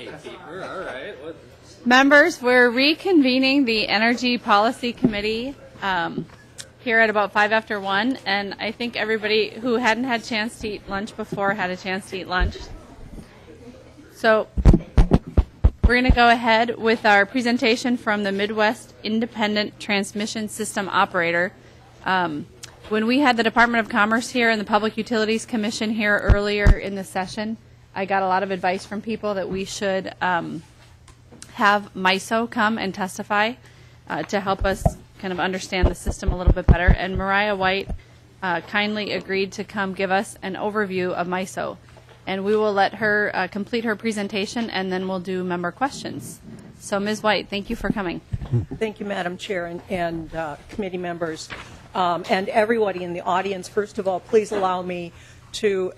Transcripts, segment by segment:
Gatekeeper, all right. What? Members, we're reconvening the Energy Policy Committee here at about 5 after 1, and I think everybody who hadn't had a chance to eat lunch before had a chance to eat lunch. So we're going to go ahead with our presentation from the Midwest Independent Transmission System Operator. When we had the Department of Commerce here and the Public Utilities Commission here earlier in the session, I got a lot of advice from people that we should have MISO come and testify to help us kind of understand the system a little bit better. And Mariah White kindly agreed to come give us an overview of MISO. And we will let her complete her presentation, and then we'll do member questions. So, Ms. White, thank you for coming. Thank you, Madam Chair, and committee members, and everybody in the audience. First of all, please allow me to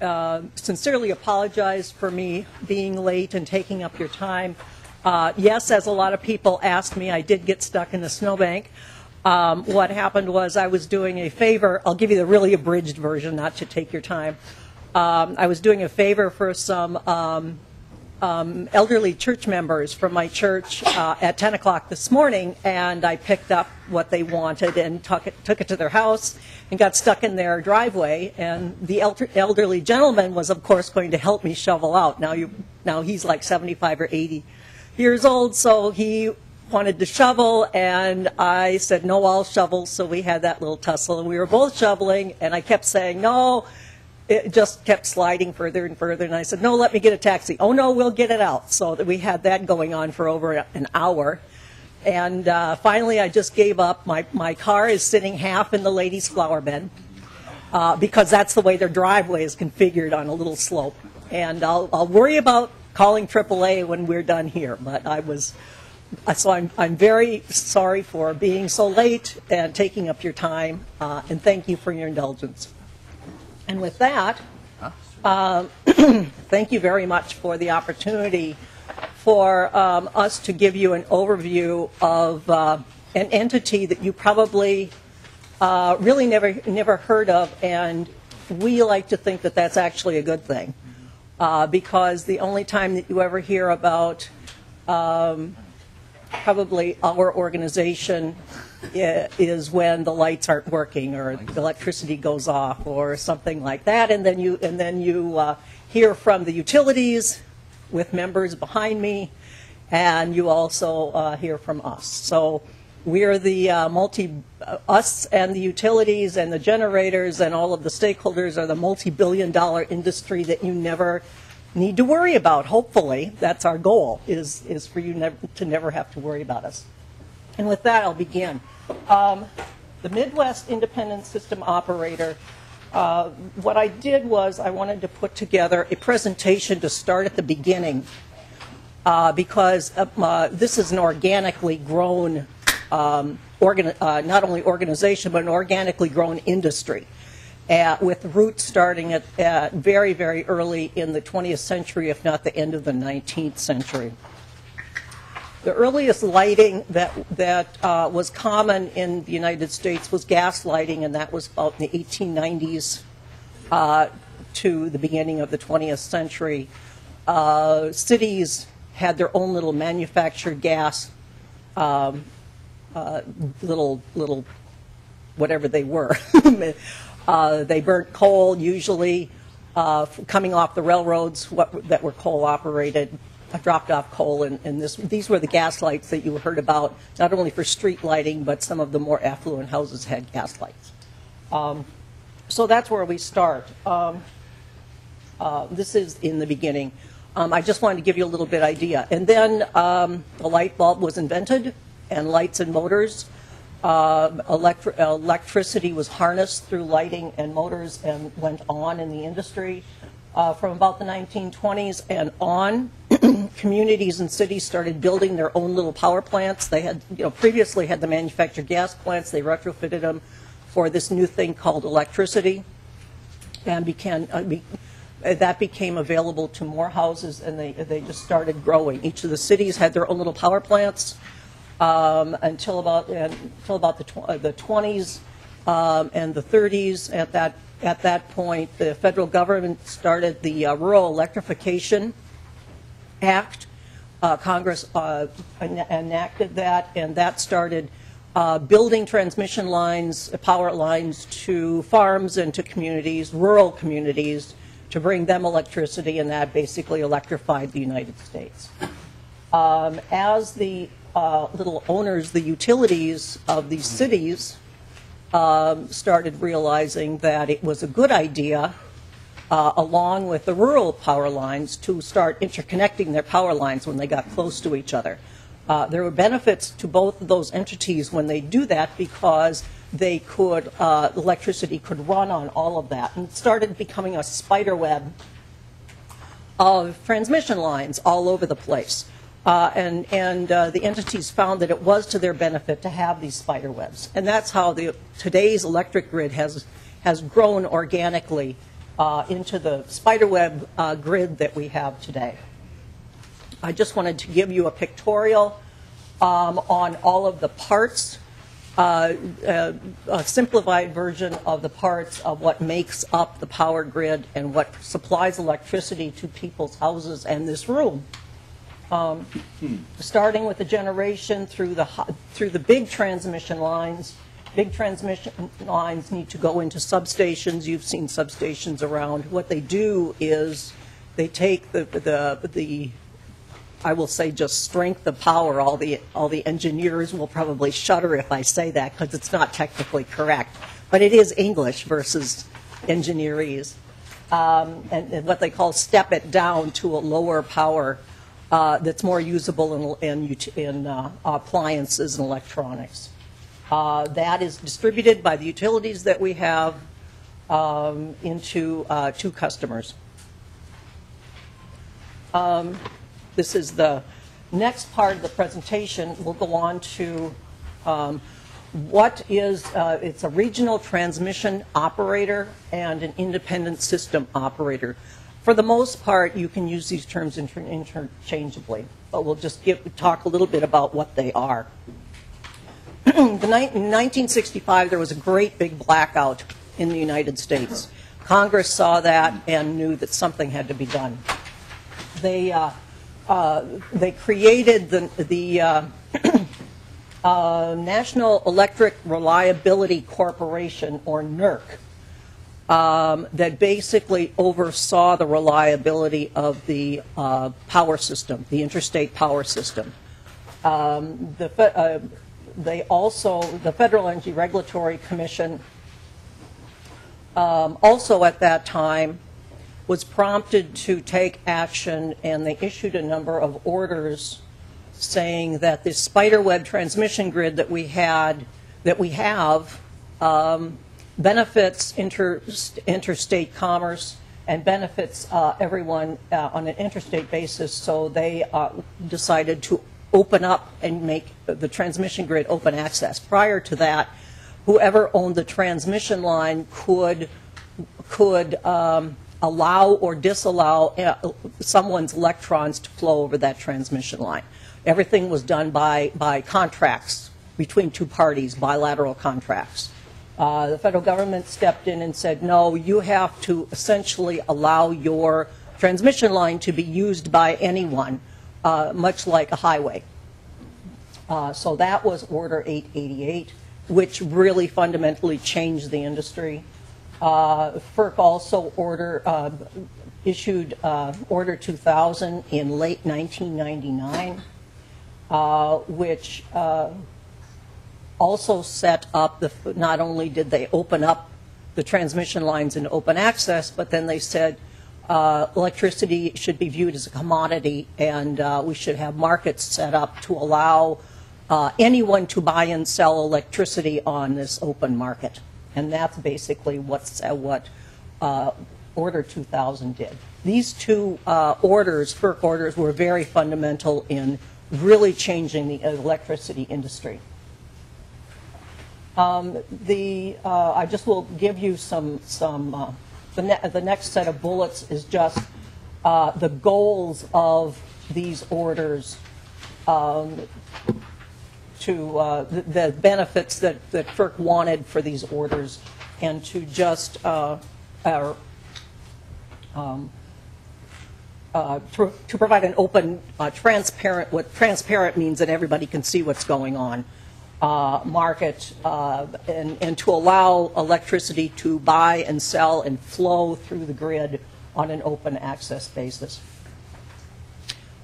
sincerely apologize for me being late and taking up your time. Yes, as a lot of people asked me, I did get stuck in the snowbank. What happened was I was doing a favor. I'll give you the really abridged version, not to take your time. I was doing a favor for some elderly church members from my church at 10 o'clock this morning, and I picked up what they wanted and took it to their house and got stuck in their driveway. And the elderly gentleman was, of course, going to help me shovel out. Now he's like 75 or 80 years old, so he wanted to shovel, and I said, no, I'll shovel. So we had that little tussle, and we were both shoveling, and I kept saying, no. It just kept sliding further and further, and I said, no, let me get a taxi. Oh, no, we'll get it out. So that we had that going on for over an hour. And finally, I just gave up. My car is sitting half in the ladies' flower bed because that's the way their driveway is configured on a little slope. And I'll worry about calling AAA when we're done here. But I'm very sorry for being so late and taking up your time, and thank you for your indulgence. And with that, thank you very much for the opportunity for us to give you an overview of an entity that you probably really never heard of, and we like to think that that's actually a good thing, because the only time that you ever hear about probably our organization is when the lights aren't working or the electricity goes off or something like that, and then you hear from the utilities with members behind me, and you also hear from us. So we're the us and the utilities and the generators and all of the stakeholders are the multi-billion-dollar industry that you never need to worry about. Hopefully, that's our goal, is for you to never have to worry about us. And with that, I'll begin. The Midwest Independent System Operator, what I did was I wanted to put together a presentation to start at the beginning, because this is an organically grown, not only organization, but an organically grown industry, with roots starting at very, very early in the 20th century, if not the end of the 19th century. The earliest lighting that was common in the United States was gas lighting, and that was about in the 1890s to the beginning of the 20th century. Cities had their own little manufactured gas, little whatever they were. They burnt coal, usually coming off the railroads that were coal operated. Dropped off coal, and these were the gas lights that you heard about, not only for street lighting, but some of the more affluent houses had gas lights. So that's where we start. This is in the beginning. I just wanted to give you a little bit idea. And then the light bulb was invented, and lights and motors. Electricity was harnessed through lighting and motors and went on in the industry. From about the 1920s and on, communities and cities started building their own little power plants. They had, previously had the manufactured gas plants. They retrofitted them for this new thing called electricity, and that became available to more houses, and they just started growing. Each of the cities had their own little power plants until about the 20s and the 30s. At that point, the federal government started the Rural Electrification Act, Congress enacted that, and that started building transmission lines, power lines to farms and to communities, rural communities, to bring them electricity, and that basically electrified the United States. As the little owners, the utilities of these cities started realizing that it was a good idea, along with the rural power lines, to start interconnecting their power lines when they got close to each other. There were benefits to both of those entities when they do that, because they could, electricity could run on all of that. And it started becoming a spider web of transmission lines all over the place. And the entities found that it was to their benefit to have these spider webs. And that's how today's electric grid has grown organically into the spider web grid that we have today. I just wanted to give you a pictorial on all of the parts, a simplified version of the parts of what makes up the power grid and what supplies electricity to people's houses and this room. Starting with the generation through the big transmission lines. Big transmission lines need to go into substations. You've seen substations around. What they do is they take the I will say just strength of power. All the engineers will probably shudder if I say that, because it's not technically correct, but it is English versus engineerese, and what they call step it down to a lower power that's more usable in appliances and electronics. That is distributed by the utilities that we have into two customers. This is the next part of the presentation. We'll go on to what is, it's a regional transmission operator and an independent system operator. For the most part, you can use these terms interchangeably, but we'll just talk a little bit about what they are. In 1965, there was a great big blackout in the United States. Congress saw that and knew that something had to be done. They created the National Electric Reliability Corporation, or NERC, that basically oversaw the reliability of the power system, the interstate power system. The Federal Energy Regulatory Commission, also at that time, was prompted to take action, and they issued a number of orders saying that this spiderweb transmission grid that we have benefits interstate commerce and benefits everyone on an interstate basis. So they decided to open up and make the transmission grid open access. Prior to that, whoever owned the transmission line could allow or disallow someone's electrons to flow over that transmission line. Everything was done by contracts between two parties, bilateral contracts. The federal government stepped in and said, no, you have to essentially allow your transmission line to be used by anyone, much like a highway. So that was Order 888, which really fundamentally changed the industry. FERC also issued Order 2000 in late 1999, which also set up not only did they open up the transmission lines into open access, but then they said electricity should be viewed as a commodity, and we should have markets set up to allow anyone to buy and sell electricity on this open market. And that's basically what Order 2000 did. These two orders, FERC orders, were very fundamental in really changing the electricity industry. I just will give you the next set of bullets is just the goals of these orders, the benefits that FERC wanted for these orders, and to just to provide an open, transparent, what transparent means that everybody can see what's going on, market, and to allow electricity to buy and sell and flow through the grid on an open access basis.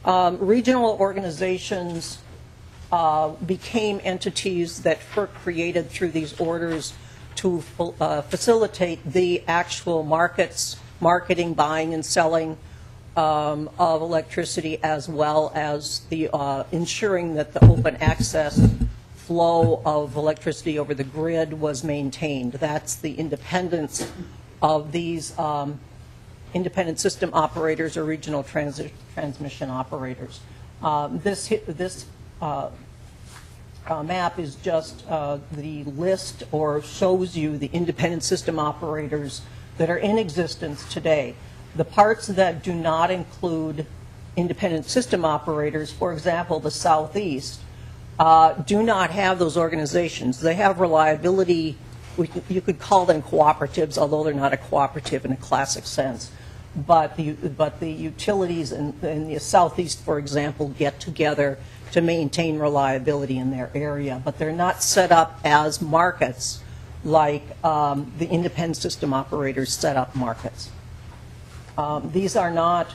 Regional organizations became entities that FERC created through these orders to facilitate the actual marketing, buying, and selling of electricity, as well as the ensuring that the open access flow of electricity over the grid was maintained. That's the independence of these independent system operators or regional transmission operators. This map is just the list, or shows you the independent system operators that are in existence today. The parts that do not include independent system operators, for example, the Southeast, do not have those organizations. They have reliability, you could call them cooperatives, although they're not a cooperative in a classic sense. But the utilities in the Southeast, for example, get together to maintain reliability in their area. But they're not set up as markets like the independent system operators set up markets. These are not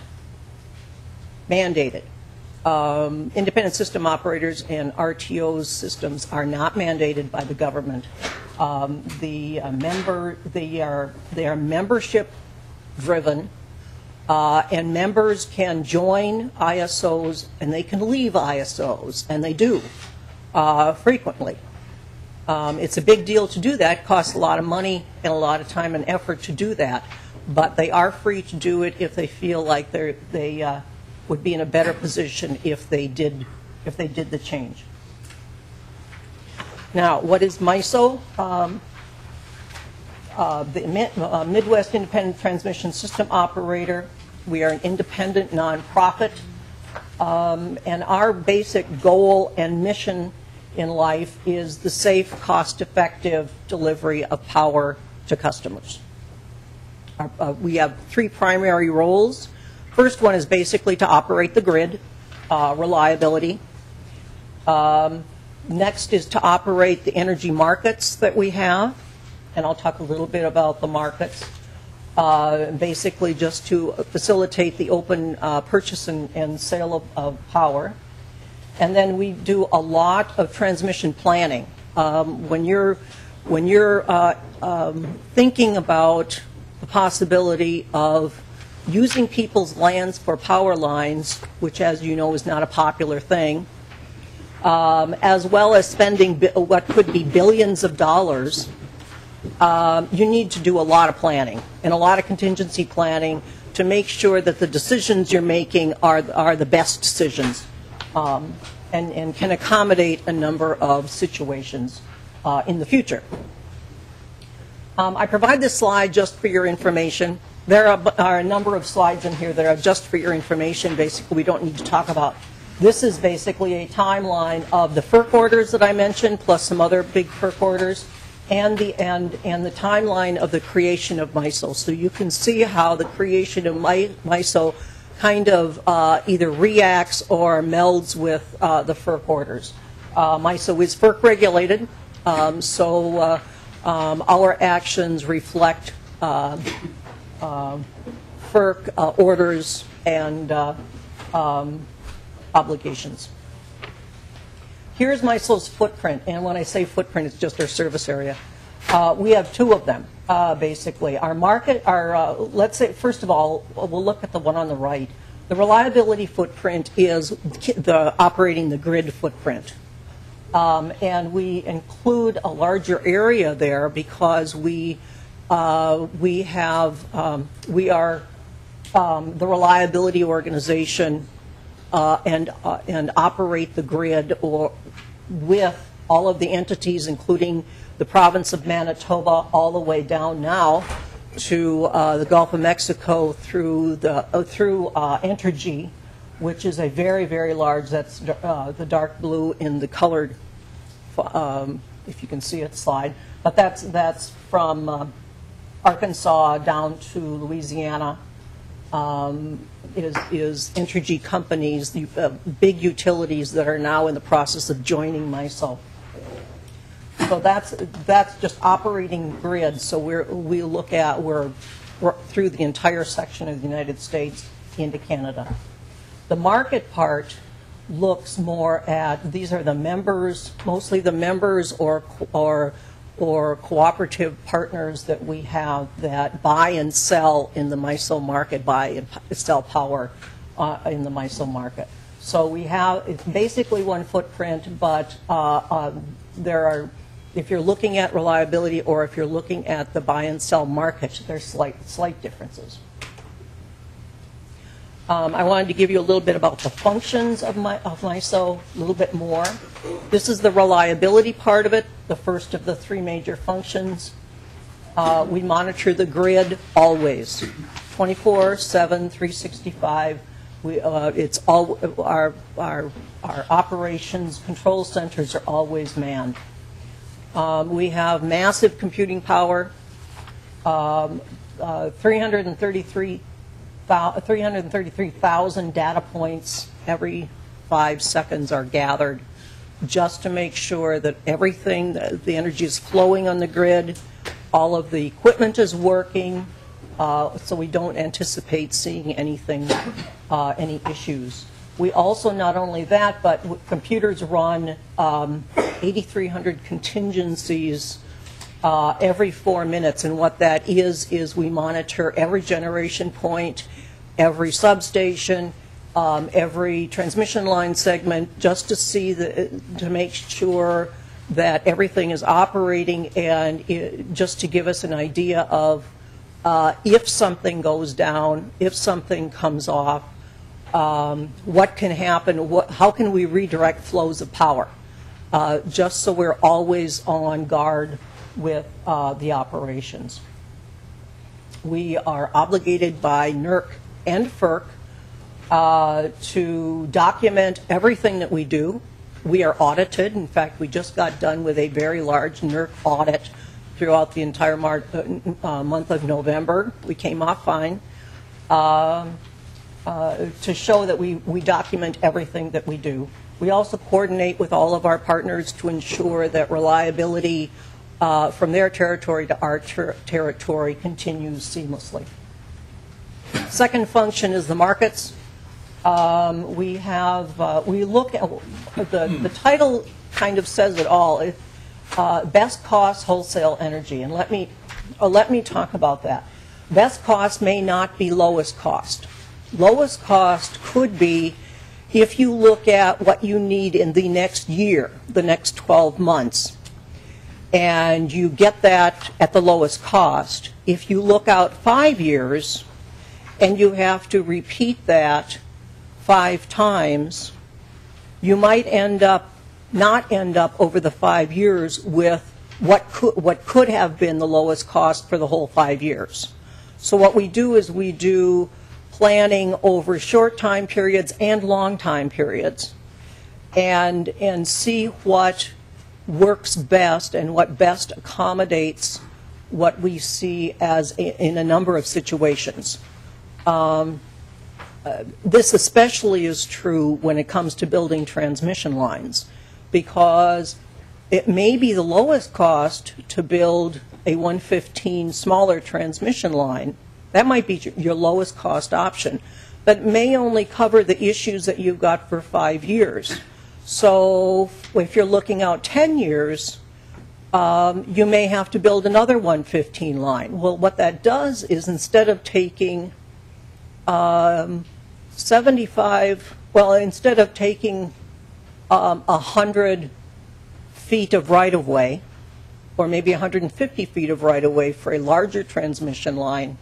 mandated. Independent system operators and RTOs systems are not mandated by the government. They are membership driven, and members can join ISOs and they can leave ISOs, and they do frequently. It's a big deal to do that. It costs a lot of money and a lot of time and effort to do that, but they are free to do it if they feel like they would be in a better position if they did the change. Now, what is MISO? The Midwest Independent Transmission System Operator. We are an independent nonprofit, and our basic goal and mission in life is the safe, cost-effective delivery of power to customers. We have three primary roles. First one is basically to operate the grid, reliability. Next is to operate the energy markets that we have, and I'll talk a little bit about the markets. Basically just to facilitate the open purchase and sale of power. And then we do a lot of transmission planning. When you're thinking about the possibility of using people's lands for power lines, which, as you know, is not a popular thing, as well as spending what could be billions of dollars, you need to do a lot of planning and a lot of contingency planning to make sure that the decisions you're making are the best decisions and can accommodate a number of situations in the future. I provide this slide just for your information. There are a number of slides in here that are just for your information. Basically, we don't need to talk about. This is basically a timeline of the FERC orders that I mentioned, plus some other big FERC orders, and the timeline of the creation of MISO. So you can see how the creation of MISO kind of either reacts or melds with the FERC orders. MISO is FERC regulated, so our actions reflect FERC orders and obligations. Here's MISO's footprint, and when I say footprint, it's just our service area. We have two of them, basically. Our market, let's say, first of all, we'll look at the one on the right. The reliability footprint is operating the grid footprint. And we include a larger area there because we are the reliability organization and operate the grid with all of the entities, including the province of Manitoba, all the way down now to the Gulf of Mexico through Entergy, which is a very, very large. That's the dark blue in the colored, if you can see it, slide. But that's from Arkansas down to Louisiana is Entergy companies, the big utilities that are now in the process of joining MISO. So that's just operating grid. So we're through the entire section of the United States into Canada. The market part looks more at, these are the members, mostly the members or cooperative partners that we have that buy and sell in the MISO market, buy and sell power in the MISO market. So we have, it's basically one footprint, but there are, if you're looking at reliability or if you're looking at the buy and sell market, there's slight differences. I wanted to give you a little bit about the functions of MISO, a little bit more. This is the reliability part of it, the first of the three major functions. We monitor the grid always, 24/7, 365. It's all our operations control centers are always manned. We have massive computing power, 333,000 data points every 5 seconds are gathered just to make sure that everything, the energy is flowing on the grid, all of the equipment is working, so we don't anticipate seeing anything, any issues. We also, not only that, but computers run 8,300 contingencies every 4 minutes, and what that is we monitor every generation point, every substation, every transmission line segment, just to see to make sure that everything is operating, and just to give us an idea of if something goes down, if something comes off, what can happen, how can we redirect flows of power, just so we're always on guard with the operations. We are obligated by NERC and FERC to document everything that we do. We are audited. In fact, we just got done with a very large NERC audit throughout the entire month of November. We came off fine to show that we document everything that we do. We also coordinate with all of our partners to ensure that reliability from their territory to our territory continues seamlessly. Second function is the markets. We look at, the title kind of says it all, best cost wholesale energy, and let me talk about that. Best cost may not be lowest cost. Lowest cost could be if you look at what you need in the next year, the next 12 months, and you get that at the lowest cost. If you look out 5 years and you have to repeat that 5 times, you might not end up over the 5 years with what could have been the lowest cost for the whole 5 years. So what we do is we do planning over short time periods and long time periods, and see what works best and what best accommodates what we see as in a number of situations. This especially is true when it comes to building transmission lines, because it may be the lowest cost to build a 115 smaller transmission line. That might be your lowest cost option, but it may only cover the issues that you've got for 5 years. So if you're looking out 10 years, you may have to build another 115 line. Well, what that does is instead of taking 100 feet of right-of-way, or maybe 150 feet of right-of-way for a larger transmission line,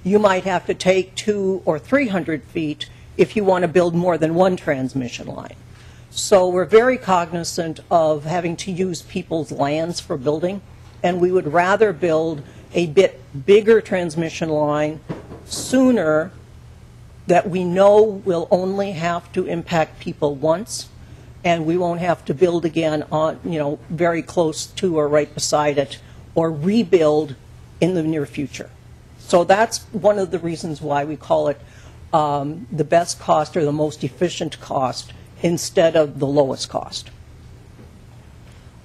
you might have to take 200 or 300 feet if you want to build more than one transmission line. So we're very cognizant of having to use people's lands for building, and we would rather build a bit bigger transmission line sooner that we know will only have to impact people once, and we won't have to build again on, very close to or right beside it, or rebuild in the near future. So that's one of the reasons why we call it the best cost or the most efficient cost instead of the lowest cost.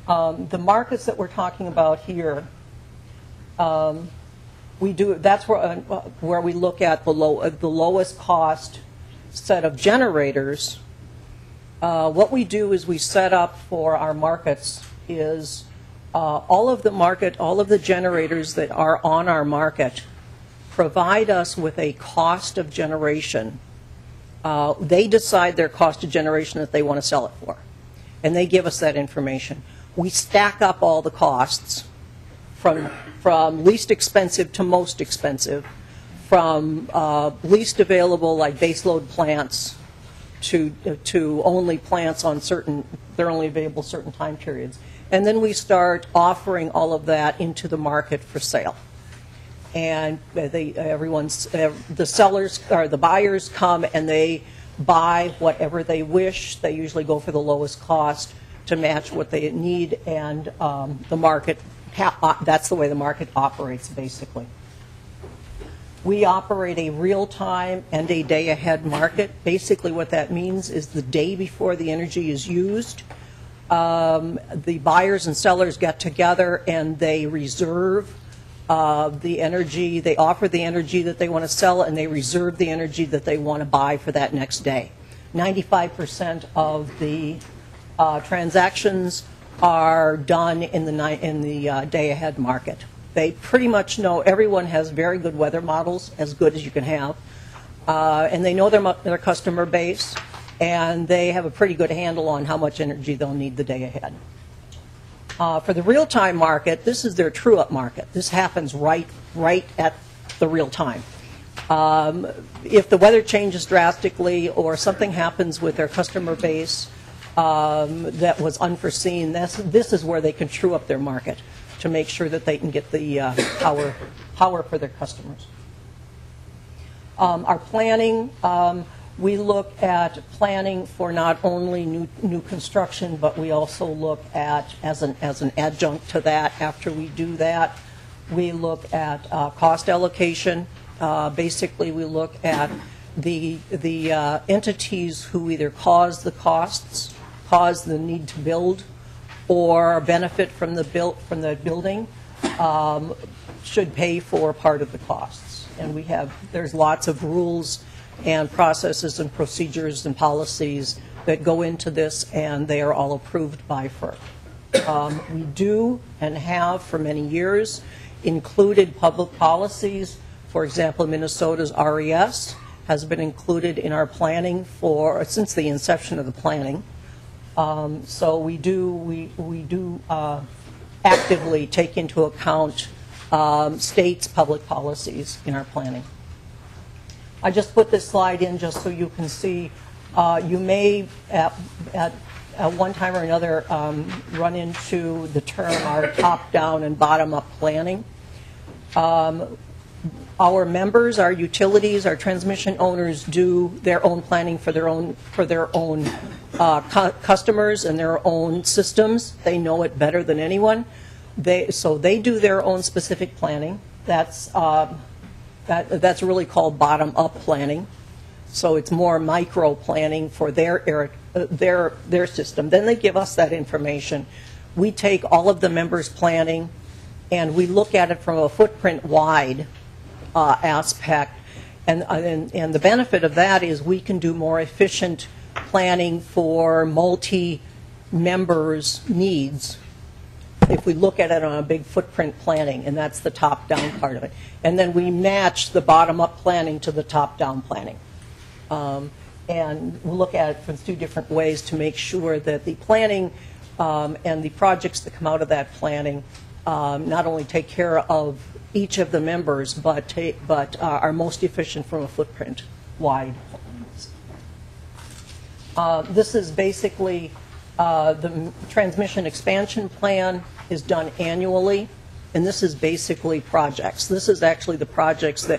The markets that we're talking about here, that's where we look at the lowest cost set of generators. What we do is we set up for our markets is all of the generators that are on our market provide us with a cost of generation. They decide their cost of generation that they want to sell it for, and they give us that information. We stack up all the costs from least expensive to most expensive, from least available like baseload plants to only plants on they're only available certain time periods. And then we start offering all of that into the market for sale. And the sellers or the buyers come and they buy whatever they wish. They usually go for the lowest cost to match what they need, and the market, that's the way the market operates basically. We operate a real-time and a day-ahead market. Basically what that means is the day before the energy is used, the buyers and sellers get together and they reserve the energy, they offer the energy that they want to sell, and they reserve the energy that they want to buy for that next day. 95% of the transactions are done in the day-ahead market. They pretty much know, everyone has very good weather models, as good as you can have, and they know their customer base, and they have a pretty good handle on how much energy they'll need the day ahead. For the real-time market, this is their true-up market. This happens right at the real time. If the weather changes drastically or something happens with their customer base that was unforeseen, this is where they can true up their market to make sure that they can get the power for their customers. Our planning, we look at planning for not only new construction, but we also look at, as an adjunct to that, after we do that, we look at cost allocation. Basically, we look at the entities who either cause the costs, cause the need to build, or benefit from the building, should pay for part of the costs. And there's lots of rules and processes and procedures and policies that go into this, and they are all approved by FERC. We do and have for many years included public policies. For example, Minnesota's RES has been included in our planning since the inception of the planning. So we do actively take into account states' public policies in our planning. I just put this slide in just so you can see. You may, at one time or another, run into the term our top-down and bottom-up planning. Our members, our utilities, our transmission owners do their own planning for their own customers and their own systems. They know it better than anyone. So they do their own specific planning. That's really called bottom-up planning. So it's more micro planning for their system. Then they give us that information. We take all of the members' planning and we look at it from a footprint-wide aspect. And the benefit of that is we can do more efficient planning for multi-members' needs if we look at it on a big footprint planning, and that's the top-down part of it. And then we match the bottom-up planning to the top-down planning. And we'll look at it from two different ways to make sure that the planning and the projects that come out of that planning not only take care of each of the members, but are most efficient from a footprint-wide. This is basically the transmission expansion plan is done annually, and this is basically projects. This is actually the projects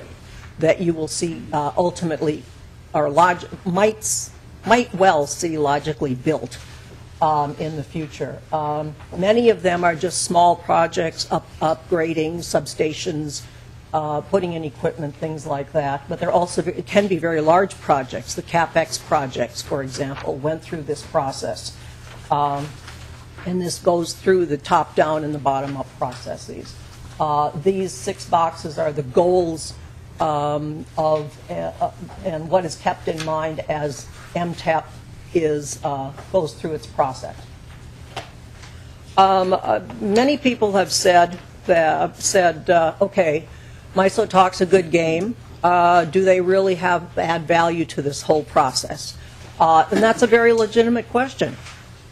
that you will see ultimately, or might well see logically built in the future. Many of them are just small projects, upgrading substations, putting in equipment, things like that. But there also it can be very large projects. The CapEx projects, for example, went through this process. And this goes through the top-down and the bottom-up processes. These 6 boxes are the goals and what is kept in mind as MTAP goes through its process. Many people have said, okay, MISO talks a good game. Do they really add value to this whole process? And that's a very legitimate question.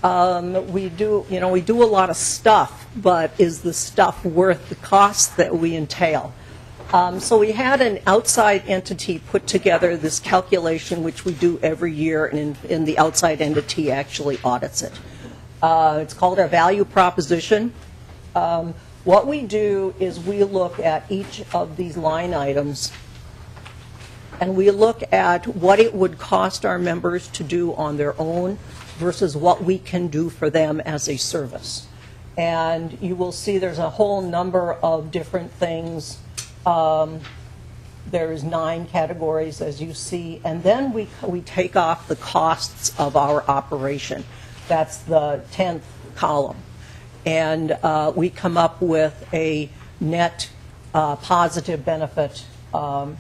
We do a lot of stuff, but is the stuff worth the cost that we entail? So we had an outside entity put together this calculation, which we do every year, and the outside entity actually audits it. It's called our value proposition. What we do is we look at each of these line items, and we look at what it would cost our members to do on their own versus what we can do for them as a service. And you will see there's a whole number of different things. There's 9 categories, as you see, and then we take off the costs of our operation. That's the 10th column. And we come up with a net positive benefit from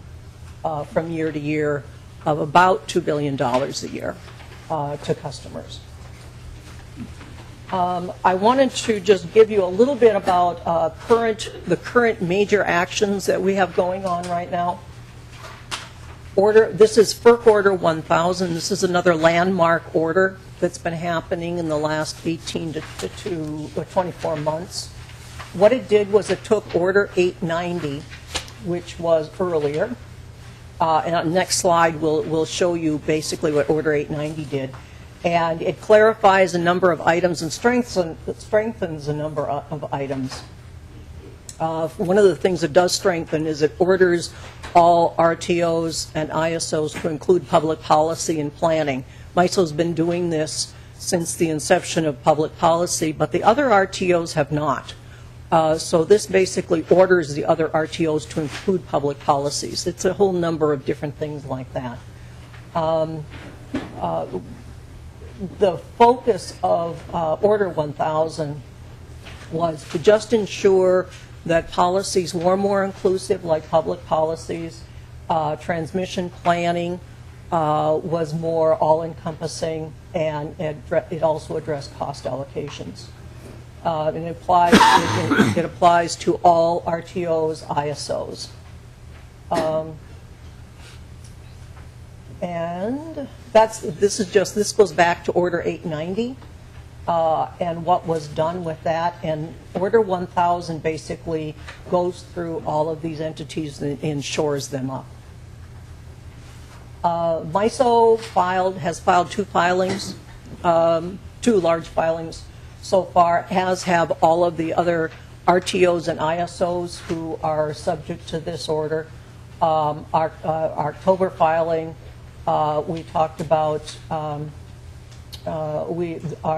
year to year of about $2 billion a year to customers. I wanted to just give you a little bit about the current major actions that we have going on right now. This is FERC Order 1000. This is another landmark order that's been happening in the last 18 to 24 months. What it did was it took Order 890, which was earlier. And on the next slide, we'll show you basically what Order 890 did. And it clarifies a number of items and strengthens a number of items. One of the things it does strengthen is it orders all RTOs and ISOs to include public policy and planning. MISO's been doing this since the inception of public policy, but the other RTOs have not. So this basically orders the other RTOs to include public policies. It's a whole number of different things like that. The focus of Order 1000 was to just ensure that policies were more inclusive, like public policies. Transmission planning was more all-encompassing, and it also addressed cost allocations. And it applies to all RTOs, ISOs. And this goes back to Order 890 and what was done with that. And Order 1000 basically goes through all of these entities and shores them up. MISO has filed 2 filings, 2 large filings so far, as have all of the other RTOs and ISOs who are subject to this order. Our October filing, we talked about our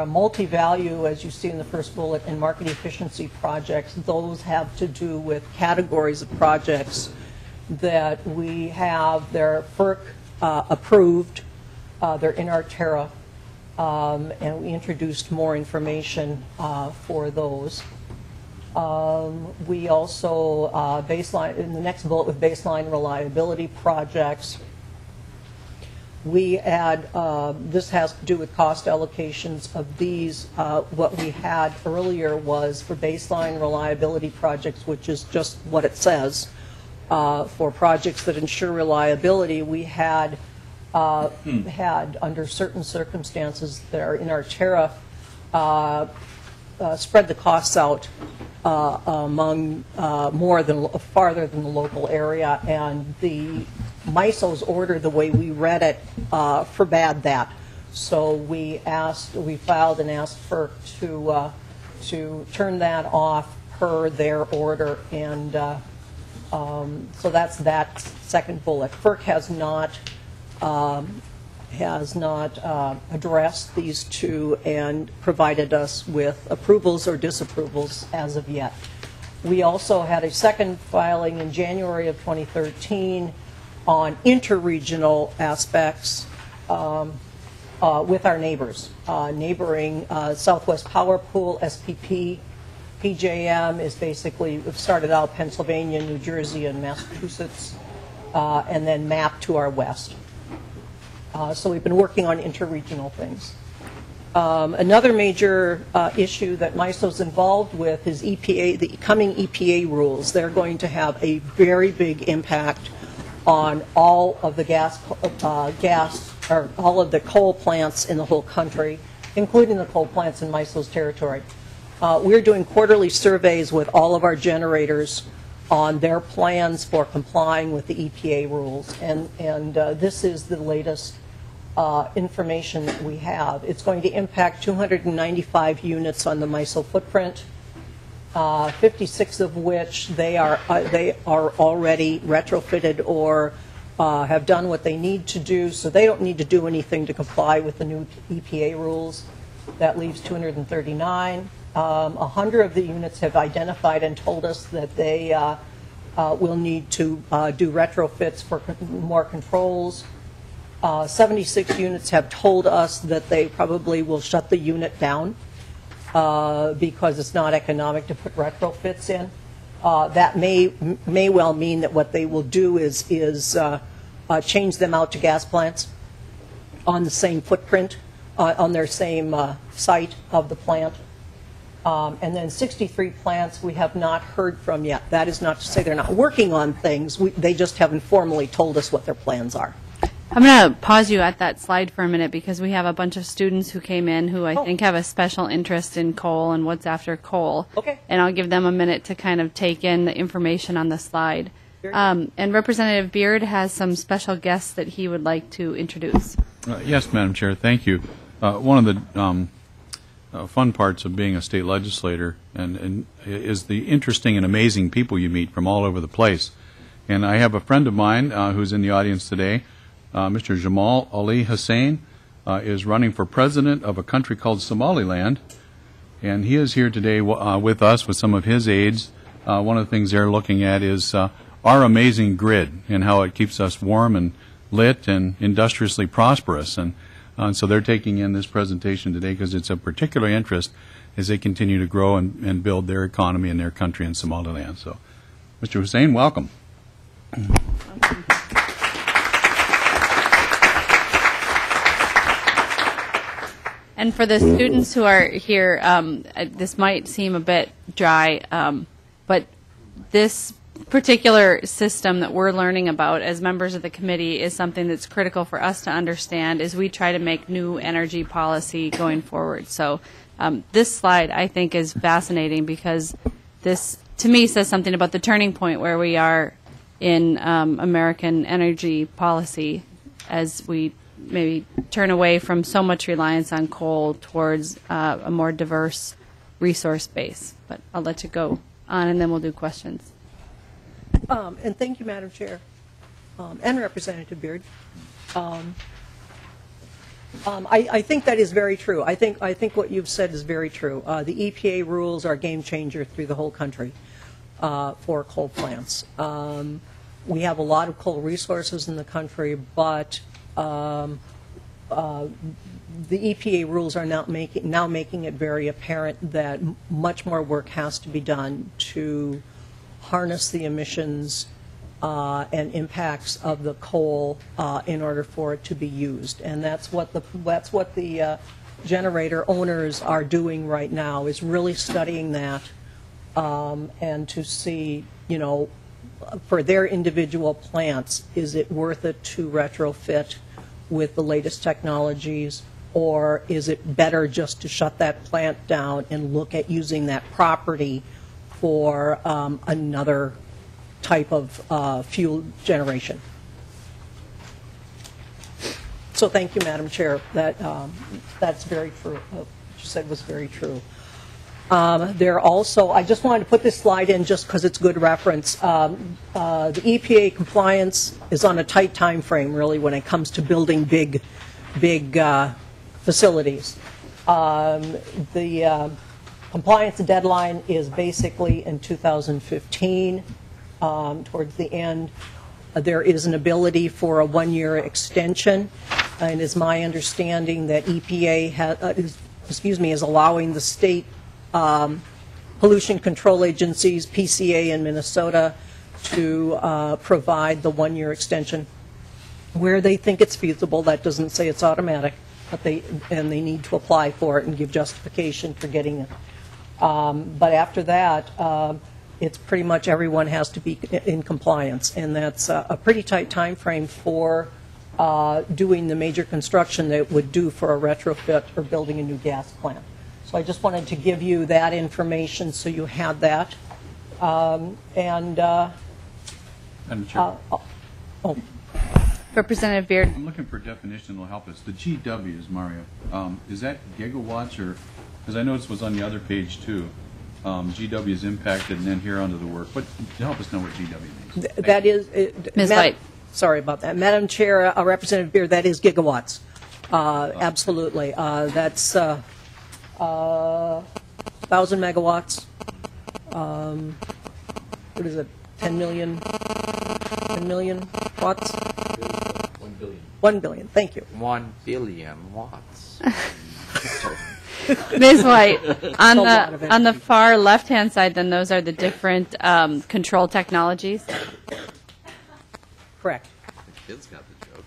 multi-value, as you see in the first bullet, and market efficiency projects. Those have to do with categories of projects that we have. They're FERC approved, they're in our tariff, and we introduced more information for those. We also, in the next bullet with baseline reliability projects, we add, this has to do with cost allocations of these. What we had earlier was for baseline reliability projects, which is just what it says. For projects that ensure reliability, we had under certain circumstances that are in our tariff, spread the costs out among farther than the local area, and the MISO's order, the way we read it, forbade that. So we filed and asked FERC to turn that off per their order, and so that's that second bullet. FERC has not addressed these 2 and provided us with approvals or disapprovals as of yet. We also had a second filing in January of 2013 on interregional aspects with our neighbors. Neighboring Southwest Power Pool, SPP, PJM is basically, we've started out Pennsylvania, New Jersey, and Massachusetts, and then MAP to our west. So we've been working on interregional things. Another major issue that MISO's involved with is EPA, the coming EPA rules. They're going to have a very big impact on all of the all of the coal plants in the whole country, including the coal plants in MISO's territory. We're doing quarterly surveys with all of our generators on their plans for complying with the EPA rules, and this is the latest information that we have. It's going to impact 295 units on the MISO footprint, 56 of which they are already retrofitted or have done what they need to do, so they don't need to do anything to comply with the new EPA rules. That leaves 239. 100 of the units have identified and told us that they will need to do retrofits for more controls. 76 units have told us that they probably will shut the unit down because it's not economic to put retrofits in. That may well mean that what they will do is change them out to gas plants on the same footprint, on their same site of the plant. And then 63 plants we have not heard from yet. That is not to say they're not working on things. They just haven't formally told us what their plans are. I'm going to pause you at that slide for a minute because we have a bunch of students who came in who I think have a special interest in coal and what's after coal. Okay. And I'll give them a minute to kind of take in the information on the slide. And Representative Beard has some special guests that he would like to introduce. Yes, Madam Chair, thank you. One of the fun parts of being a state legislator and is the interesting and amazing people you meet from all over the place. And I have a friend of mine who's in the audience today. Mr. Jamal Ali Hussein is running for president of a country called Somaliland, and he is here today with us with some of his aides. One of the things they're looking at is our amazing grid and how it keeps us warm and lit and industriously prosperous. And so they're taking in this presentation today because it's of particular interest as they continue to grow and build their economy and their country in Somaliland. So, Mr. Hussein, welcome. And for the students who are here, this might seem a bit dry, but this particular system that we're learning about as members of the committee is something that's critical for us to understand as we try to make new energy policy going forward. So this slide, I think, is fascinating because this, to me, says something about the turning point where we are in American energy policy as we maybe turn away from so much reliance on coal towards a more diverse resource base. But I'll let you go on, and then we'll do questions. And thank you, Madam Chair, and Representative Beard. I think that is very true. I think what you've said is very true. The EPA rules are a game changer through the whole country for coal plants. We have a lot of coal resources in the country, but the EPA rules are now making it very apparent that much more work has to be done to harness the emissions and impacts of the coal in order for it to be used, and that's what the generator owners are doing right now, is really studying that and to see, you know, for their individual plants, is it worth it to retrofit with the latest technologies, or is it better just to shut that plant down and look at using that property for another type of fuel generation? So thank you, Madam Chair. That's very true. What you said was very true. There also, I just wanted to put this slide in just because it's good reference. The EPA compliance is on a tight time frame, really, when it comes to building big facilities. The compliance deadline is basically in 2015, towards the end. There is an ability for a one-year extension, and it's my understanding that EPA is allowing the state pollution control agencies, PCA in Minnesota, to provide the one-year extension where they think it's feasible. That doesn't say it's automatic, but they need to apply for it and give justification for getting it. But after that, it's pretty much everyone has to be in compliance, and that's a pretty tight time frame for doing the major construction that it would do for a retrofit or building a new gas plant. So I just wanted to give you that information so you had that. Madam Chair, Representative Beard. I'm looking for a definition that will help us. The GWs, Mario, is that gigawatts, or, because I noticed it was on the other page too, GW is impacted and then here under the work. But to help us know what GW means. That is, Ms. White. Sorry about that. Madam Chair, Representative Beard, that is gigawatts. Absolutely. That's 1,000 megawatts. What is it? 10 million watts? 1 billion. 1 billion. Thank you. 1 billion watts. Ms. White, on A lot of the far left-hand side, then those are the different control technologies. Correct. The kids got the joke.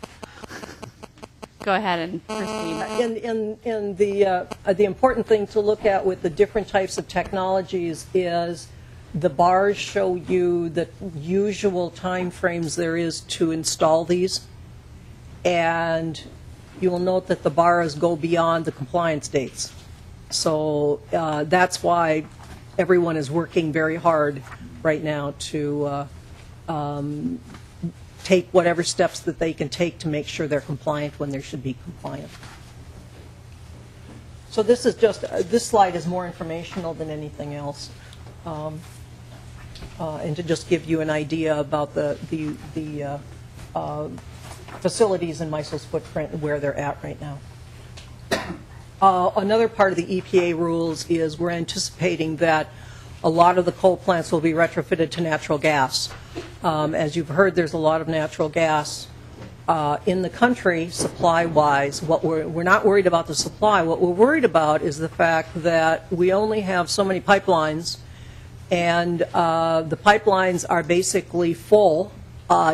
Go ahead and proceed. And the important thing to look at with the different types of technologies is the bars show you the usual time frames there is to install these, and you will note that the bars go beyond the compliance dates. So that's why everyone is working very hard right now to take whatever steps that they can take to make sure they're compliant when they should be compliant. So this is just, this slide is more informational than anything else. And to just give you an idea about the facilities in MISO's footprint and where they're at right now. Another part of the EPA rules is we're anticipating that a lot of the coal plants will be retrofitted to natural gas. As you've heard, there's a lot of natural gas in the country, supply-wise. What we're not worried about the supply. What we're worried about is the fact that we only have so many pipelines, and the pipelines are basically full,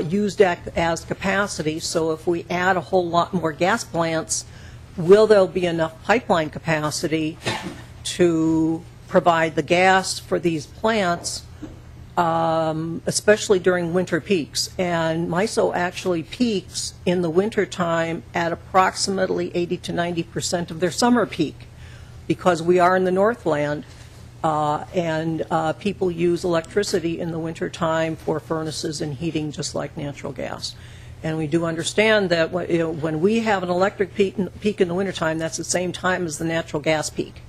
used as capacity. So if we add a whole lot more gas plants, will there be enough pipeline capacity to provide the gas for these plants, especially during winter peaks? And MISO actually peaks in the winter time at approximately 80 to 90% of their summer peak, because we are in the Northland, and people use electricity in the winter time for furnaces and heating just like natural gas. And we do understand that when we have an electric peak in the wintertime, that's the same time as the natural gas peak.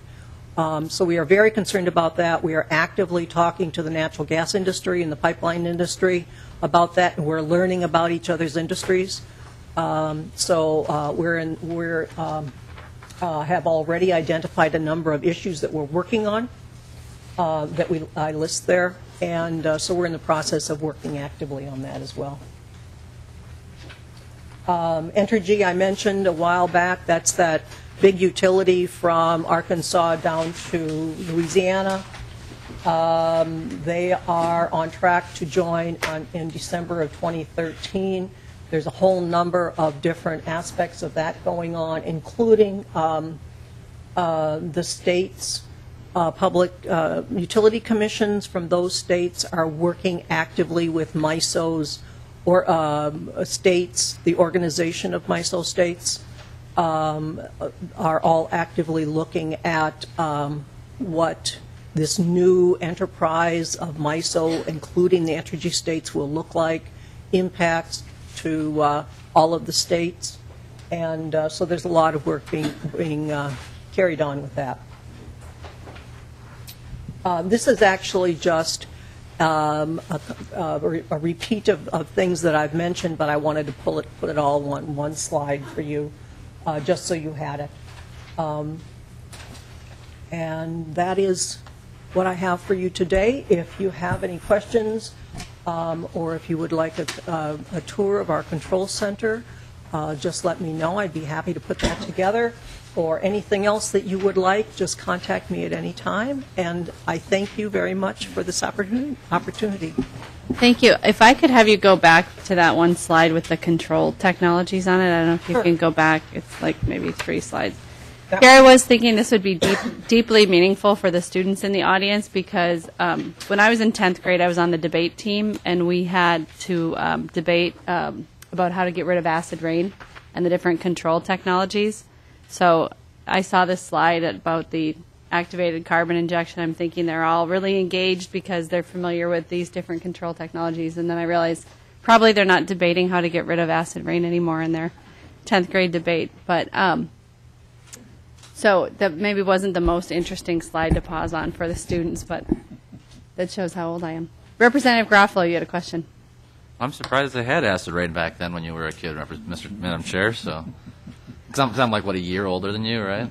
So we are very concerned about that. We are actively talking to the natural gas industry and the pipeline industry about that, and we're learning about each other's industries. So we have already identified a number of issues that we're working on that I list there, and so we're in the process of working actively on that as well. Entergy, I mentioned a while back. That's that big utility from Arkansas down to Louisiana. They are on track to join in December of 2013. There's a whole number of different aspects of that going on, including the states' public utility commissions from those states are working actively with MISO's or states, the organization of MISO states, are all actively looking at what this new enterprise of MISO, including the Entergy states, will look like, impacts to all of the states. And so there's a lot of work being carried on with that. This is actually just a repeat of things that I've mentioned, but I wanted to put it all on one slide for you, just so you had it. And that is what I have for you today. If you have any questions, or if you would like a tour of our control center, just let me know. I'd be happy to put that together. Or anything else that you would like, just contact me at any time. And I thank you very much for this opportunity. Thank you. If I could have you go back to that one slide with the control technologies on it. I don't know if you Sure. can go back. It's like maybe 3 slides. Here I was thinking this would be deeply meaningful for the students in the audience because when I was in 10th grade, I was on the debate team, and we had to debate about how to get rid of acid rain and the different control technologies. So I saw this slide about the activated carbon injection. I'm thinking they're all really engaged because they're familiar with these different control technologies. And then I realized probably they're not debating how to get rid of acid rain anymore in their 10th grade debate. But so that maybe wasn't the most interesting slide to pause on for the students, but that shows how old I am. Representative Garofalo, you had a question. I'm surprised they had acid rain back then when you were a kid, Madam Chair. So, 'cause I'm like, what, a year older than you, right?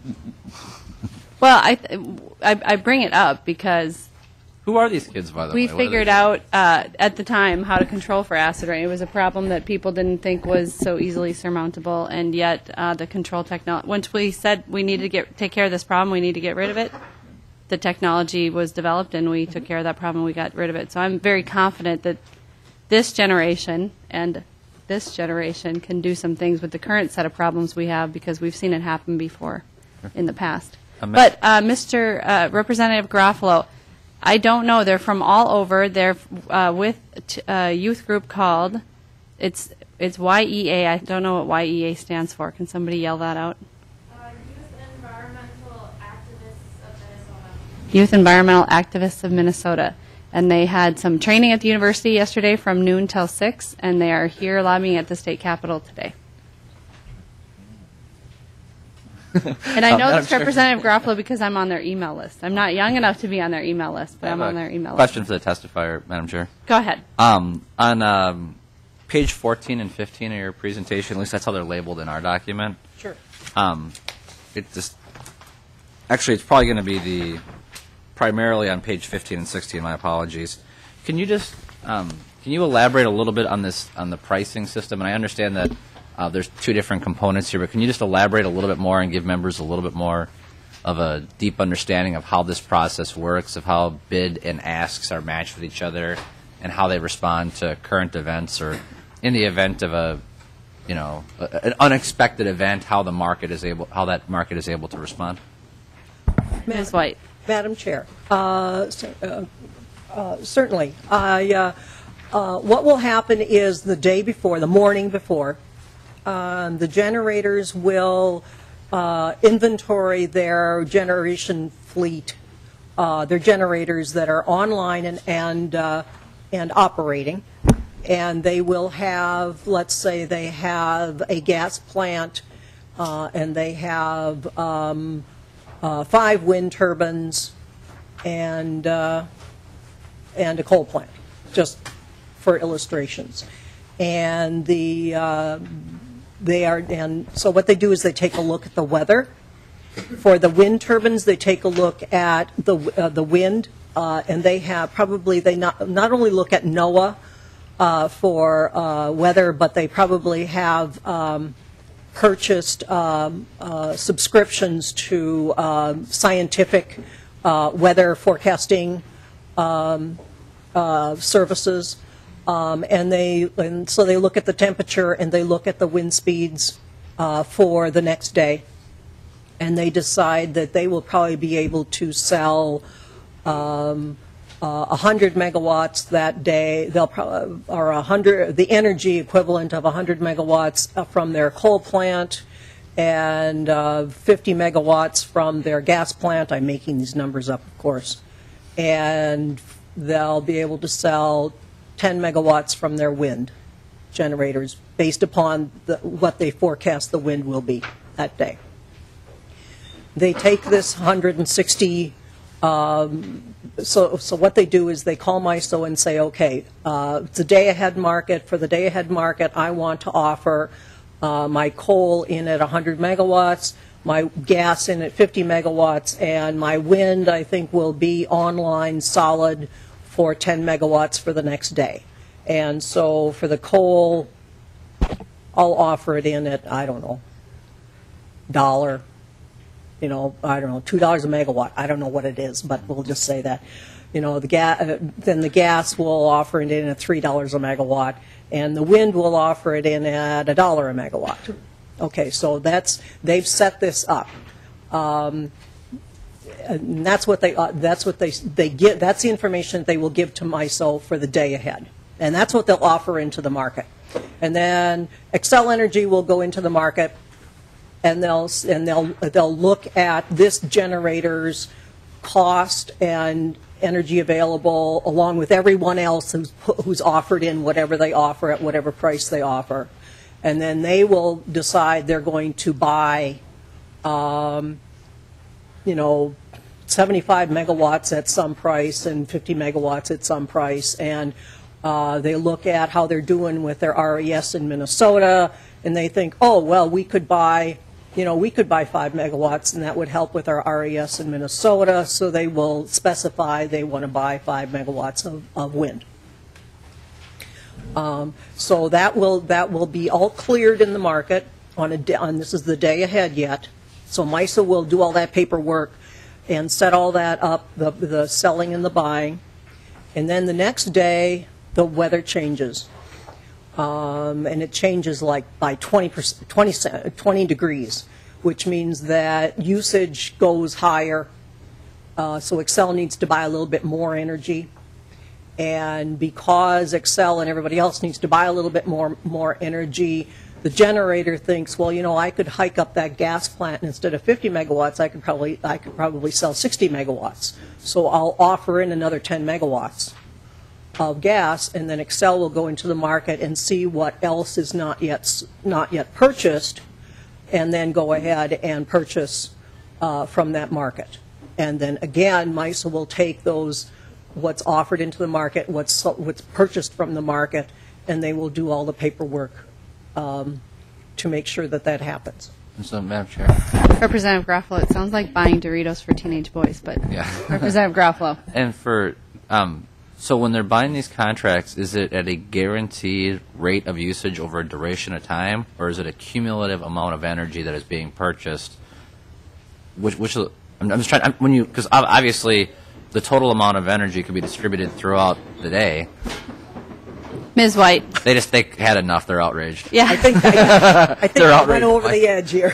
Well, I bring it up because Who are these kids, by the way? we What do they figured do? out at the time how to control for acid rain. It was a problem that people didn't think was so easily surmountable, and yet the control technology. Once we said we needed to take care of this problem, we need to get rid of it. The technology was developed, and we took care of that problem. We got rid of it. So I'm very confident that this generation and this generation can do some things with the current set of problems we have because we've seen it happen before in the past. But Mr. Representative Garofalo, I don't know. They're from all over. They're with a youth group called, it's YEA. I don't know what YEA stands for. Can somebody yell that out? Youth Environmental Activists of Minnesota. And they had some training at the university yesterday from noon till 6, and they are here lobbying at the state capitol today. And I know this Representative Garofalo because I'm on their email list. I'm not young enough to be on their email list, but I'm on their email list. Question for the testifier, Madam Chair. Go ahead. On page 14 and 15 of your presentation, at least that's how they're labeled in our document. Sure. It just actually it's probably going to be primarily on page 15 and 16. My apologies. Can you just can you elaborate a little bit on the pricing system? And I understand that there's 2 different components here, but can you just elaborate a little bit more and give members a little bit more of a deep understanding of how this process works, of how bid and asks are matched with each other, and how they respond to current events, or in the event of an unexpected event, how that market is able to respond? Ms. White. Madam Chair, certainly. What will happen is the morning before, the generators will inventory their generation fleet, their generators that are online and operating, and they will have, let's say they have a gas plant and they have 5 wind turbines and a coal plant, just for illustrations. And so what they do is they take a look at the weather. For the wind turbines, they take a look at the wind, and they not only look at NOAA for weather, but they probably have purchased subscriptions to scientific weather forecasting services. And so they look at the temperature and they look at the wind speeds for the next day, and they decide that they will probably be able to sell 100 megawatts that day. They'll probably, or 100, the energy equivalent of 100 megawatts from their coal plant, and 50 megawatts from their gas plant. I'm making these numbers up, of course. And they'll be able to sell 10 megawatts from their wind generators based upon what they forecast the wind will be that day. They take this 160, so what they do is they call MISO and say, okay, it's a day-ahead market. For the day-ahead market, I want to offer my coal in at 100 megawatts, my gas in at 50 megawatts, and my wind, I think, will be online solid for 10 megawatts for the next day. And so for the coal, I'll offer it in at, I don't know, $1, I don't know, $2 a megawatt. I don't know what it is, but we'll just say that. Then the gas will offer it in at $3 a megawatt, and the wind will offer it in at $1 a megawatt. Okay, so they've set this up. And that's what they get. That's the information that they will give to MISO for the day ahead, and that's what they'll offer into the market. And then Xcel Energy will go into the market, and they'll look at this generator's cost and energy available, along with everyone else who's offered in whatever they offer at whatever price they offer. And then they will decide they're going to buy, 75 megawatts at some price and 50 megawatts at some price. And they look at how they're doing with their RES in Minnesota, and they think, oh, well, we could buy 5 megawatts, and that would help with our RES in Minnesota. So they will specify they want to buy 5 megawatts of wind. So that will be all cleared in the market this is the day ahead yet. So MISO will do all that paperwork and set all that up, the selling and the buying. And then the next day, the weather changes. And it changes like by 20 degrees, which means that usage goes higher. So Xcel needs to buy a little bit more energy. And because Xcel and everybody else needs to buy a little bit more energy, the generator thinks, well, I could hike up that gas plant, and instead of 50 megawatts, I could probably sell 60 megawatts. So I'll offer in another 10 megawatts of gas, and then Xcel will go into the market and see what else is not yet purchased, and then go ahead and purchase from that market. And then again, MISO will take what's offered into the market, what's purchased from the market, and they will do all the paperwork to make sure that happens. So, Madam Chair. Representative Garofalo, it sounds like buying Doritos for teenage boys, but Yeah. Representative Garofalo. And so when they're buying these contracts, is it at a guaranteed rate of usage over a duration of time, or is it a cumulative amount of energy that is being purchased? I'm just trying, because obviously the total amount of energy could be distributed throughout the day. Ms. White. They had enough. They're outraged. Yeah. I think I went over the edge here.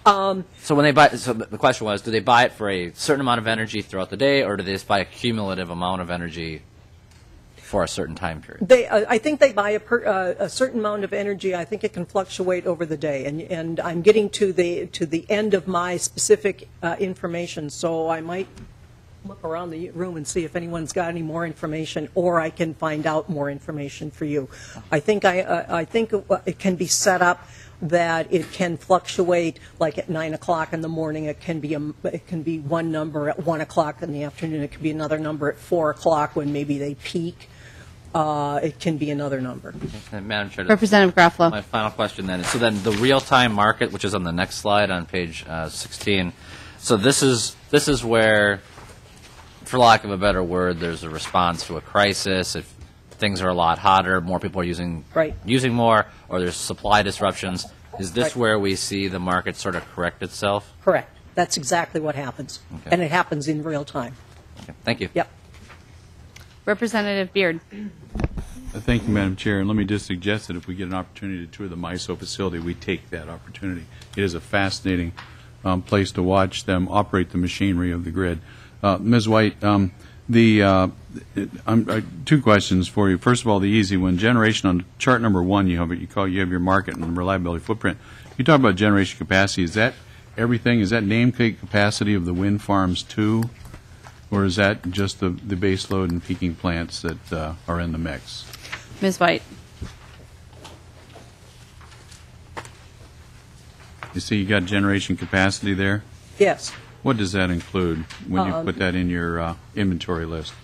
So when they buy, so the question was, do they buy it for a certain amount of energy throughout the day, or do they just buy a cumulative amount of energy for a certain time period? I think they buy a certain amount of energy. I think it can fluctuate over the day, and I'm getting to the end of my specific information, so I might look around the room and see if anyone's got any more information, or I can find out more information for you. I think it can be set up that it can fluctuate, like at 9 o'clock in the morning. It can be one number at 1 o'clock in the afternoon. It could be another number at 4 o'clock when maybe they peak. It can be another number. Okay, Madam Chair, Representative Garofalo. my final question then is, so then the real-time market, which is on the next slide on page 16, so this is where, for lack of a better word, there's a response to a crisis. If things are a lot hotter, more people are using more, or there's supply disruptions. Is this where we see the market sort of correct itself? Correct. That's exactly what happens. Okay. And it happens in real time. Okay, thank you. Yep. Representative Beard. Thank you, Madam Chair. And let me just suggest that if we get an opportunity to tour the MISO facility, we take that opportunity. It is a fascinating place to watch them operate the machinery of the grid. Ms. White, two questions for you. First of all, the easy one. Generation, on chart number 1, you have your market and reliability footprint. You talk about generation capacity. Is that everything? Is that nameplate capacity of the wind farms too? Or is that just the base load and peaking plants that are in the mix? Ms. White. You see you got generation capacity there? Yes. What does that include when you put that in your inventory list?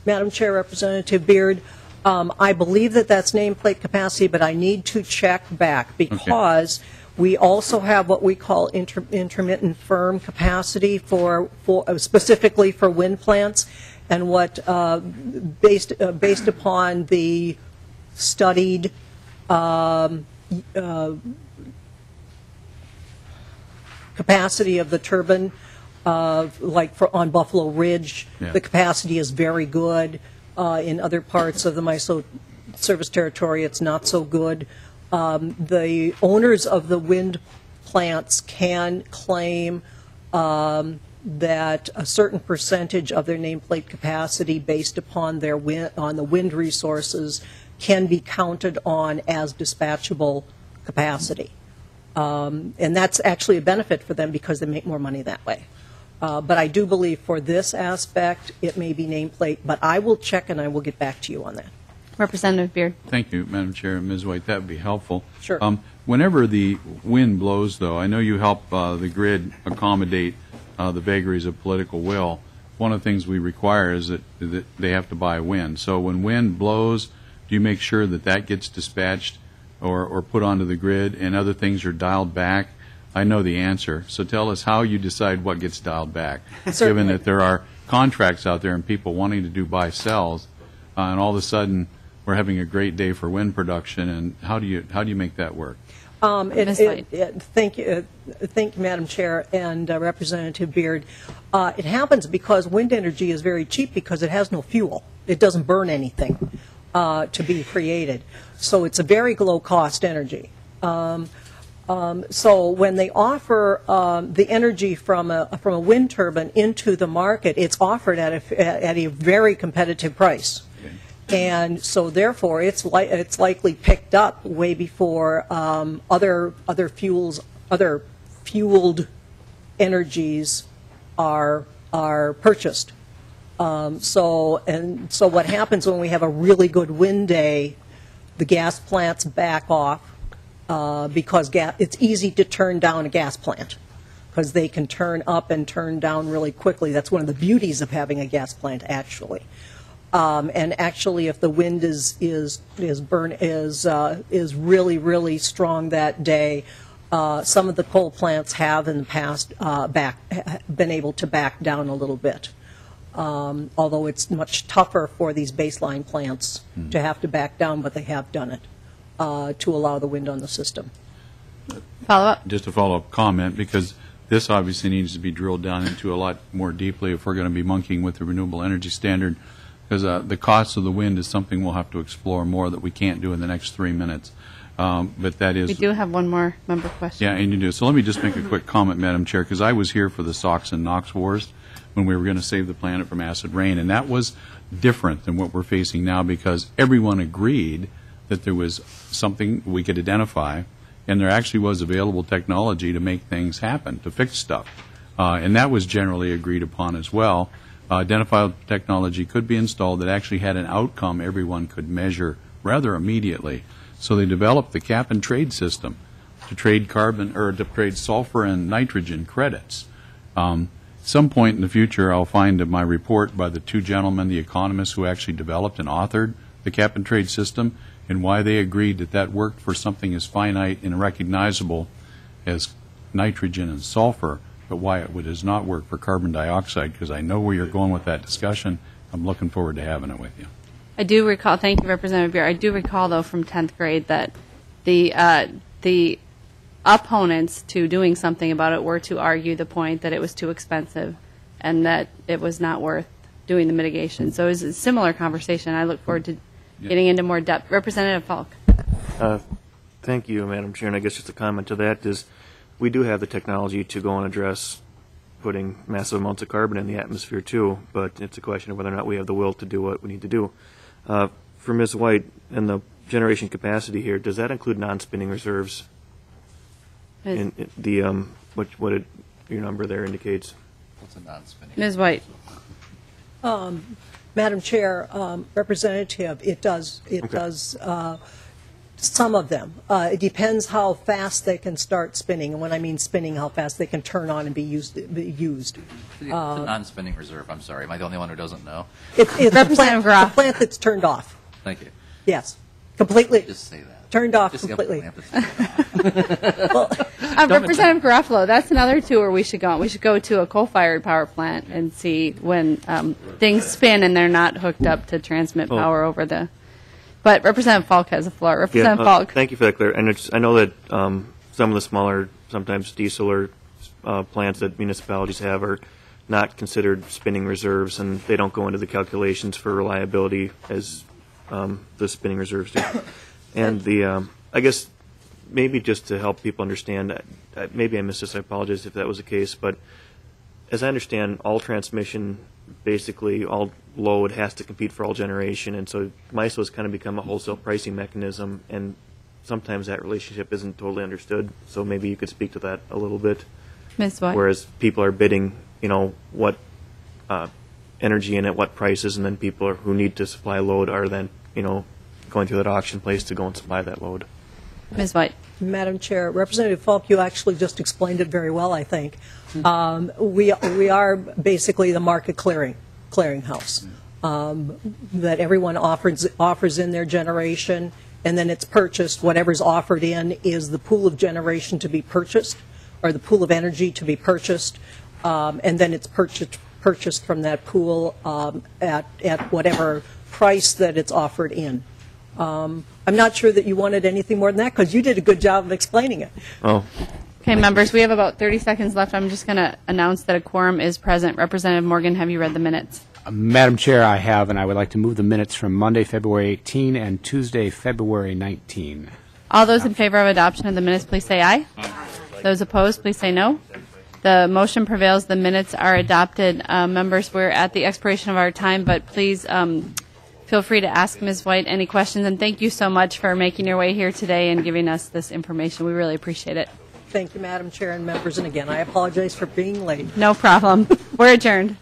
Madam Chair, Representative Beard, I believe that's nameplate capacity, but I need to check back because We also have what we call intermittent firm capacity for specifically for wind plants, and what based upon the studied capacity of the turbine, on Buffalo Ridge, Yeah. the capacity is very good. In other parts of the MISO service territory, it's not so good. The owners of the wind plants can claim that a certain percentage of their nameplate capacity based upon their on the wind resources can be counted on as dispatchable capacity. And that's actually a benefit for them because they make more money that way. But I do believe for this aspect, it may be nameplate, but I will check and I will get back to you on that. Representative Beard. Thank you, Madam Chair. Ms. White, that would be helpful. Sure. Whenever the wind blows, though, I know you help the grid accommodate the vagaries of political will. One of the things we require is that they have to buy wind. So when wind blows, do you make sure that that gets dispatched or put onto the grid and other things are dialed back? I know the answer. So tell us how you decide what gets dialed back, given that there are contracts out there and people wanting to do buy sells, and all of a sudden we're having a great day for wind production, and how do you make that work? Thank you, Madam Chair and Representative Beard. It happens because wind energy is very cheap because it has no fuel. It doesn't burn anything to be created. So it's a very low-cost energy. So when they offer the energy from a wind turbine into the market, it's offered at a very competitive price. And so, therefore, it's likely picked up way before other fueled energies are purchased. So what happens when we have a really good wind day? The gas plants back off because it's easy to turn down a gas plant because they can turn up and turn down really quickly. That's one of the beauties of having a gas plant, actually. And actually, if the wind is really, really strong that day, some of the coal plants have in the past been able to back down a little bit. Although it's much tougher for these baseline plants to have to back down, but they have done it to allow the wind on the system. Follow up. Just a follow-up comment, because this obviously needs to be drilled down into a lot more deeply if we're going to be monkeying with the renewable energy standard. Because the cost of the wind is something we'll have to explore more that we can't do in the next 3 minutes. But that is... We do have one more member question. Yeah, and you do. So let me just make a quick comment, Madam Chair, because I was here for the SOx and NOx wars when we were going to save the planet from acid rain, and that was different than what we're facing now because everyone agreed that there was something we could identify, and there actually was available technology to make things happen, to fix stuff. And that was generally agreed upon as well. Identifiable technology could be installed that actually had an outcome everyone could measure rather immediately. So they developed the cap and trade system to trade carbon or to trade sulfur and nitrogen credits. Some point in the future, I'll find my report by the two gentlemen, the economists who actually developed and authored the cap and trade system, and why they agreed that that worked for something as finite and recognizable as nitrogen and sulfur, but why it does not work for carbon dioxide, because I know where you're going with that discussion. I'm looking forward to having it with you. I do recall, thank you, Representative Beer. I do recall, though, from 10th grade that the opponents to doing something about it were to argue the point that it was too expensive and that it was not worth doing the mitigation. So it was a similar conversation. I look forward to getting into more depth. Representative Falk. Thank you, Madam Chair. And I guess just a comment to that is we do have the technology to go and address putting massive amounts of carbon in the atmosphere too, but it's a question of whether or not we have the will to do what we need to do. For Ms. White and the generation capacity here, does that include non-spinning reserves? In the your number there indicates. What's a non-spinning? Ms. White. Madam Chair, Representative, it does. It does. Some of them. It depends how fast they can start spinning, and when I mean spinning, how fast they can turn on and be used. The non-spinning reserve. I'm sorry. Am I the only one who doesn't know? It's the plant that's turned off. Thank you. Yes, completely. Just say that. turned off Just the completely. lamp is- Well, Representative Garofalo, that's another tour we should go on. We should go to a coal-fired power plant and see when things spin and they're not hooked up to transmit power over the. But Representative Falk has the floor. Representative Falk. Thank you for that, Claire. And I know that some of the smaller, sometimes diesel or plants that municipalities have are not considered spinning reserves, and they don't go into the calculations for reliability as the spinning reserves do. And I guess maybe just to help people understand, maybe I missed this, I apologize if that was the case, but as I understand, all transmission, basically all load has to compete for all generation, and so MISO has kind of become a wholesale pricing mechanism, and sometimes that relationship isn't totally understood, so maybe you could speak to that a little bit. Ms. White. Whereas people are bidding, what energy and at what prices, and then people who need to supply load are then, going through that auction place to go and supply that load. Ms. White. Madam Chair, Representative Falk, you actually just explained it very well, I think. We are basically the market clearinghouse, that everyone offers in their generation, and then it's purchased. Whatever's offered in is the pool of generation to be purchased, or the pool of energy to be purchased, and then it's purchased from that pool at whatever price that it's offered in. I'm not sure that you wanted anything more than that, because you did a good job of explaining it. Oh, Okay, members, we have about 30 seconds left. I'm just going to announce that a quorum is present. Representative Morgan, have you read the minutes? Madam Chair, I have, and I would like to move the minutes from Monday, February 18 and Tuesday, February 19. All those in favor of adoption of the minutes, please say aye. Those opposed, please say no. The motion prevails. The minutes are adopted. Members, we're at the expiration of our time, but please feel free to ask Ms. White any questions. And thank you so much for making your way here today and giving us this information. We really appreciate it. Thank you, Madam Chair and members. And again, I apologize for being late. No problem. We're adjourned.